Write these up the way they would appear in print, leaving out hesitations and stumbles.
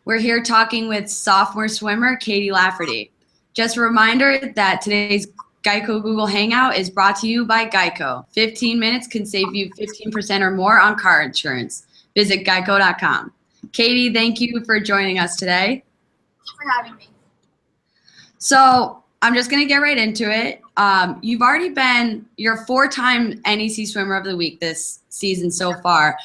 We're here talking with sophomore swimmer Katie Lafferty. Just a reminder that today's Geico Google Hangout is brought to you by Geico. 15 minutes can save you 15% or more on car insurance. Visit geico.com. Katie, thank you for joining us today. Thank you for having me. So I'm just going to get right into it. You've already been your 4-time NEC Swimmer of the Week this season so far.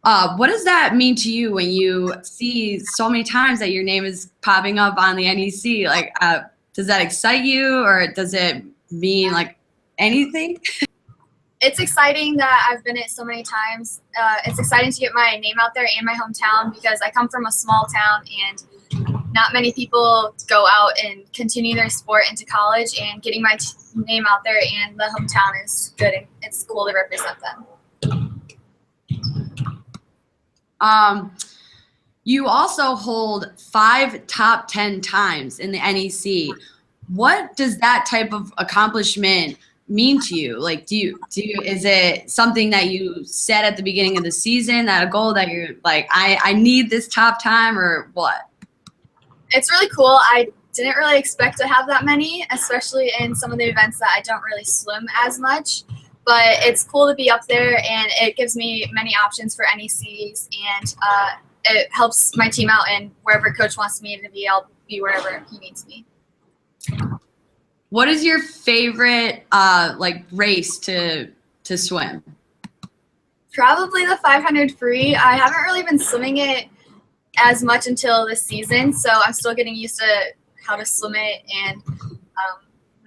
What does that mean to you when you see so many times that your name is popping up on the NEC? Like, does that excite you, or does it mean like anything? It's exciting that I've been it so many times. It's exciting to get my name out there and my hometown because I come from a small town and not many people go out and continue their sport into college, and getting my name out there and the hometown is good, and it's cool to represent them. You also hold 5 top 10 times in the NEC. What does that type of accomplishment mean to you? Like, is it something that you set at the beginning of the season, that a goal that you're like, I need this top time, or what? It's really cool. I didn't really expect to have that many, especially in some of the events that I don't really swim as much. But it's cool to be up there, and it gives me many options for NECs, and it helps my team out, and wherever coach wants me to be, I'll be wherever he needs me. What is your favorite race to swim? Probably the 500 free. I haven't really been swimming it as much until this season, so I'm still getting used to how to swim it, and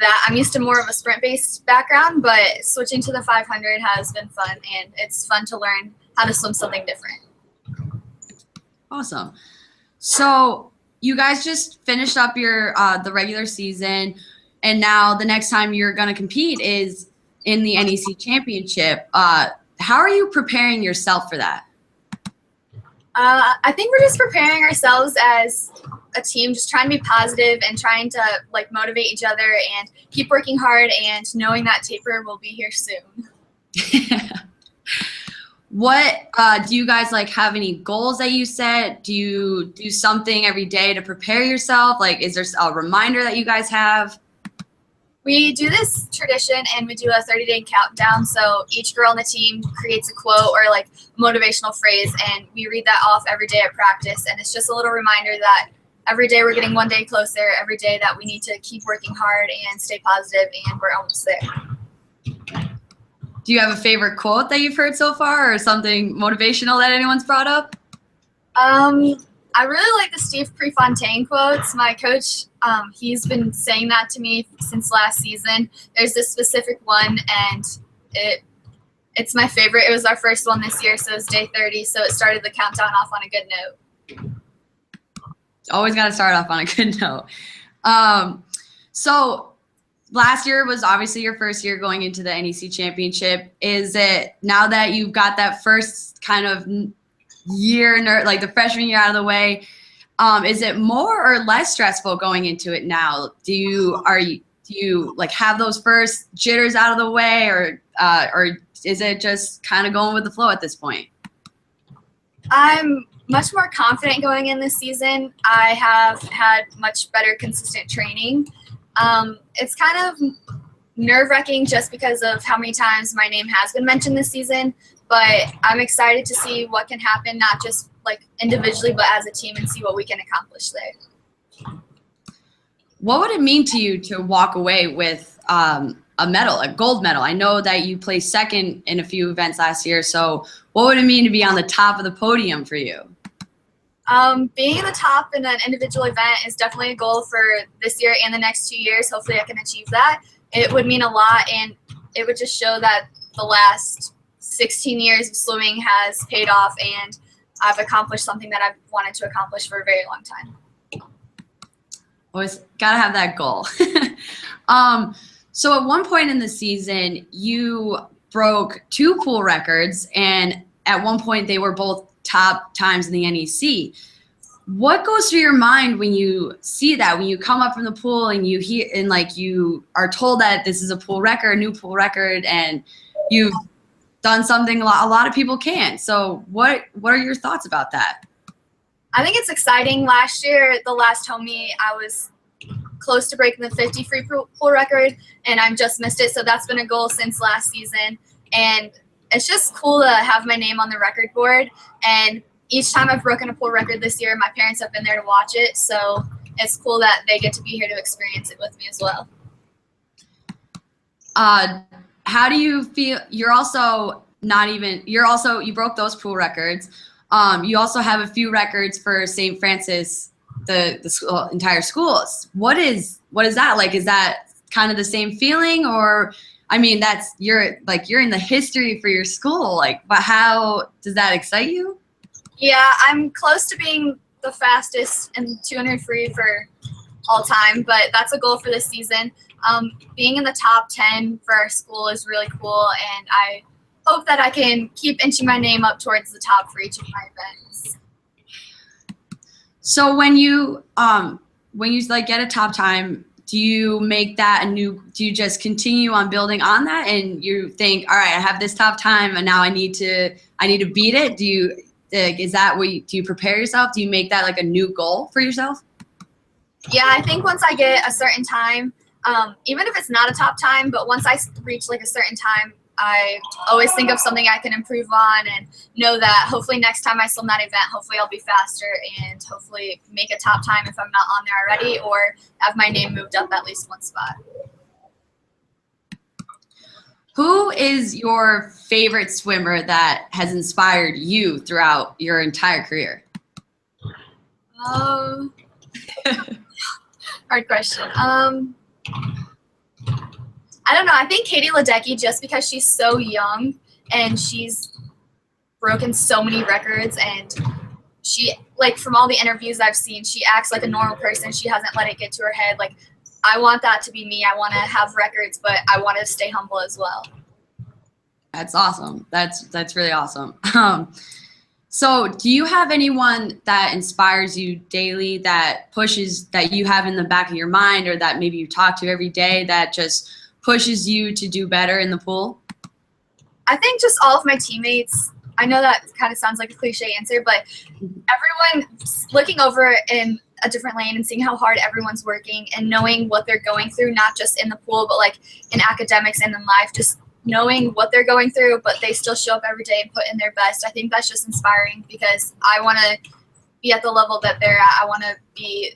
that I'm used to more of a sprint-based background, but switching to the 500 has been fun, and it's fun to learn how to swim something different. Awesome. So you guys just finished up your the regular season, and now the next time you're going to compete is in the NEC Championship. How are you preparing yourself for that? I think we're just preparing ourselves as a team, just trying to be positive and trying to motivate each other and keep working hard, and knowing that taper will be here soon. What do you guys have any goals that you set? Do you do something every day to prepare yourself? Like, is there a reminder that you guys have? We do this tradition, and we do a 30-day countdown. So each girl on the team creates a quote or motivational phrase, and we read that off every day at practice. And it's just a little reminder that every day we're getting one day closer, every day that we need to keep working hard and stay positive, and we're almost there. Do you have a favorite quote that you've heard so far, or something motivational that anyone's brought up? I really like the Steve Prefontaine quotes. My coach, he's been saying that to me since last season. There's this specific one, and it's my favorite. It was our first one this year, so it was day 30, so it started the countdown off on a good note. Always got to start off on a good note. So last year was obviously your first year going into the NEC Championship. Is it, now that you've got that first kind of year, the freshman year out of the way, is it more or less stressful going into it now? Do you have those first jitters out of the way, or is it just kind of going with the flow at this point? I'm much more confident going in this season. I have had much better consistent training. It's kind of nerve-wracking just because of how many times my name has been mentioned this season, but I'm excited to see what can happen, not just individually, but as a team, and see what we can accomplish there. What would it mean to you to walk away with a medal, a gold medal? I know that you placed second in a few events last year, so what would it mean to be on the top of the podium for you? Being in the top in an individual event is definitely a goal for this year and the next 2 years. Hopefully I can achieve that. It would mean a lot, and it would just show that the last 16 years of swimming has paid off, and I've accomplished something that I've wanted to accomplish for a very long time. Always got to have that goal. So at one point in the season, you broke 2 pool records, and at one point they were both top times in the NEC. What goes through your mind when you see that, when you come up from the pool and you hear, and you are told that this is a pool record, new pool record, and you've done something a lot of people can't? So what are your thoughts about that? I think it's exciting. Last year, the last home meet, I was close to breaking the 50 free pool record, and I've just missed it. So that's been a goal since last season. And it's just cool to have my name on the record board. And each time I've broken a pool record this year, my parents have been there to watch it. So it's cool that they get to be here to experience it with me as well. How do you feel? You broke those pool records. You also have a few records for St. Francis, the school, entire schools. What is that like? Is that kind of the same feeling, or I mean, you're in the history for your school, but how does that excite you? Yeah, I'm close to being the fastest in 200 free for all time, but that's a goal for this season. Being in the top 10 for our school is really cool, and I hope that I can keep inching my name up towards the top for each of my events. So when you get a top time, do you make that do you just continue on building on that, and you think, all right, I have this top time and now I need to beat it? Do you prepare yourself? Do you make that like a new goal for yourself? Yeah, I think once I get a certain time, even if it's not a top time, but once I reach like a certain time, I always think of something I can improve on and know that hopefully next time I swim that event, hopefully I'll be faster and hopefully make a top time if I'm not on there already, or have my name moved up at least one spot. Who is your favorite swimmer that has inspired you throughout your entire career? Hard question. I don't know. I think Katie Lafferty, just because she's so young and she's broken so many records, and she, from all the interviews I've seen, she acts like a normal person. She hasn't let it get to her head. I want that to be me. I want to have records, but I want to stay humble as well. That's awesome. That's really awesome. So do you have anyone that inspires you daily, that you have in the back of your mind, or that maybe you talk to every day, that just pushes you to do better in the pool? I think just all of my teammates. I know that kind of sounds like a cliche answer, but everyone looking over in a different lane and seeing how hard everyone's working and knowing what they're going through, not just in the pool, but in academics and in life, just knowing what they're going through, but they still show up every day and put in their best. I think that's just inspiring, because I want to be at the level that they're at. I want to be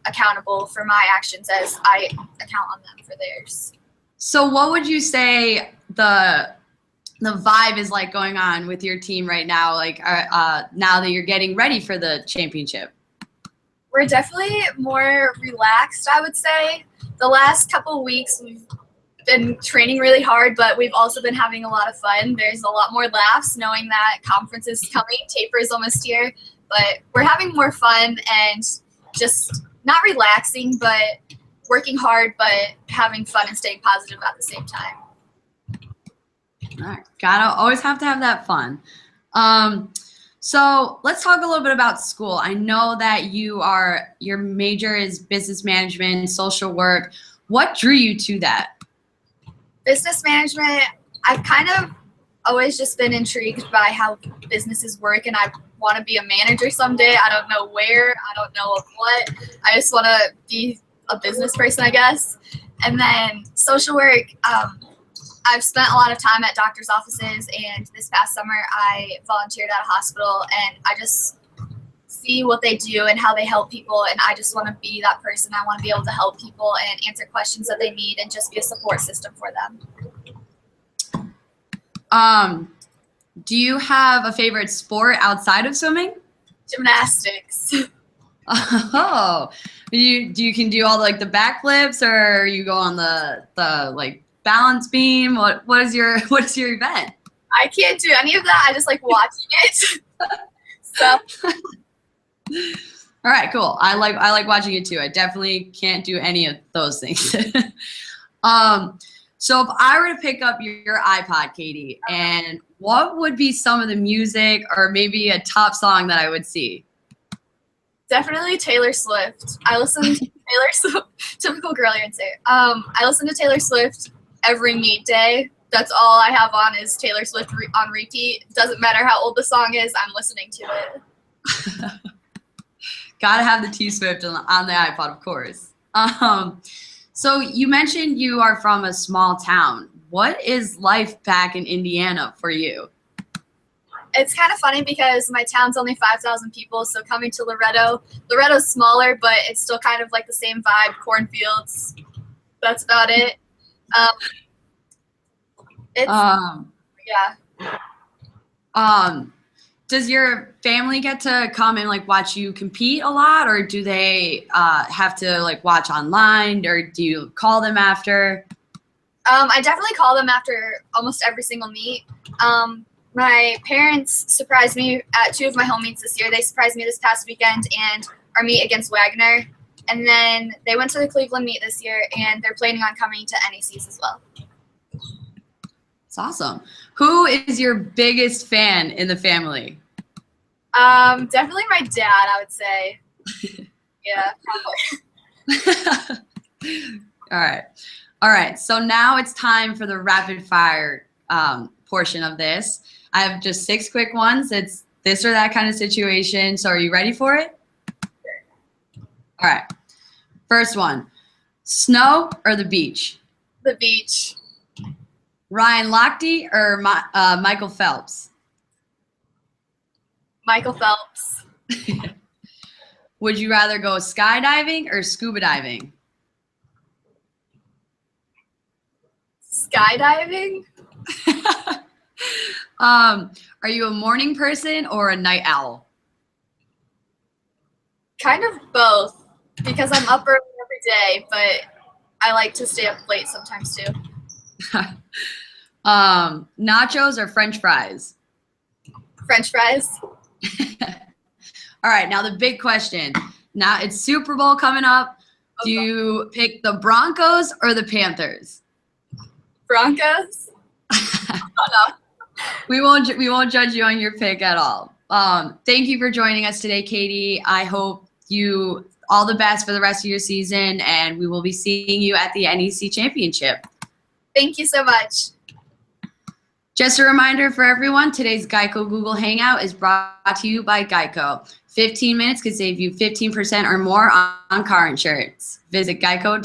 accountable for my actions as I account on them for theirs. So what would you say the vibe is like going on with your team right now, now that you're getting ready for the championship? We're definitely more relaxed, I would say. The last couple of weeks we've been training really hard, but we've also been having a lot of fun. There's a lot more laughs knowing that conference is coming. Taper is almost here, but we're having more fun and just not relaxing, but working hard, but having fun and staying positive at the same time. All right. Gotta always have to have that fun. So let's talk a little bit about school. I know that your major is business management, social work. What drew you to that? Business management, I've kind of always just been intrigued by how businesses work, and I want to be a manager someday. I don't know where, I don't know of what. I just want to be a business person, I guess. And then social work, I've spent a lot of time at doctor's offices, and this past summer I volunteered at a hospital, and I just see what they do and how they help people, and I just want to be that person. I want to be able to help people and answer questions that they need and just be a support system for them. Do you have a favorite sport outside of swimming? Gymnastics. Oh, you can do all the backflips, or you go on the balance beam? What is your event? I can't do any of that. I just like watching it. So. All right, cool. I like watching it too. I definitely can't do any of those things. So if I were to pick up your iPod, Katie, and what would be some of the music or maybe a top song that I would see? Definitely Taylor Swift. I listen to Taylor Swift. Typical girl, you'd say. I listen to Taylor Swift every meet day. That's all I have on is Taylor Swift on repeat. Doesn't matter how old the song is, I'm listening to it. Gotta have the T-Swift on the iPod, of course. So you mentioned you are from a small town. What is life back in Indiana for you? It's kind of funny because my town's only 5,000 people, so coming to Loretto's smaller, but it's still kind of like the same vibe, cornfields. That's about it. Yeah. Does your family get to come and like watch you compete a lot, or do they have to like watch online, or do you call them after? I definitely call them after almost every single meet. My parents surprised me at 2 of my home meets this year. They surprised me this past weekend and our meet against Wagner. And then they went to the Cleveland meet this year, and they're planning on coming to NECs as well. It's awesome. Who is your biggest fan in the family? Definitely my dad, I would say. Yeah, probably. All right. So now it's time for the rapid fire portion of this. I have just 6 quick ones. It's this or that kind of situation. So are you ready for it? All right. First one, snow or the beach? The beach. Ryan Lochte or Michael Phelps? Michael Phelps. Would you rather go skydiving or scuba diving? Skydiving. Are you a morning person or a night owl? Kind of both, because I'm up early every day, but I like to stay up late sometimes too. Nachos or French fries? French fries. All right, now the big question. Now it's Super Bowl coming up. Do you pick the Broncos or the Panthers? Broncos. Oh, no. We won't judge you on your pick at all. Thank you for joining us today, Katie. I hope you all the best for the rest of your season, and we will be seeing you at the NEC Championship. Thank you so much. Just a reminder for everyone, today's Geico Google Hangout is brought to you by Geico. 15 minutes could save you 15% or more on car insurance. Visit geico.com.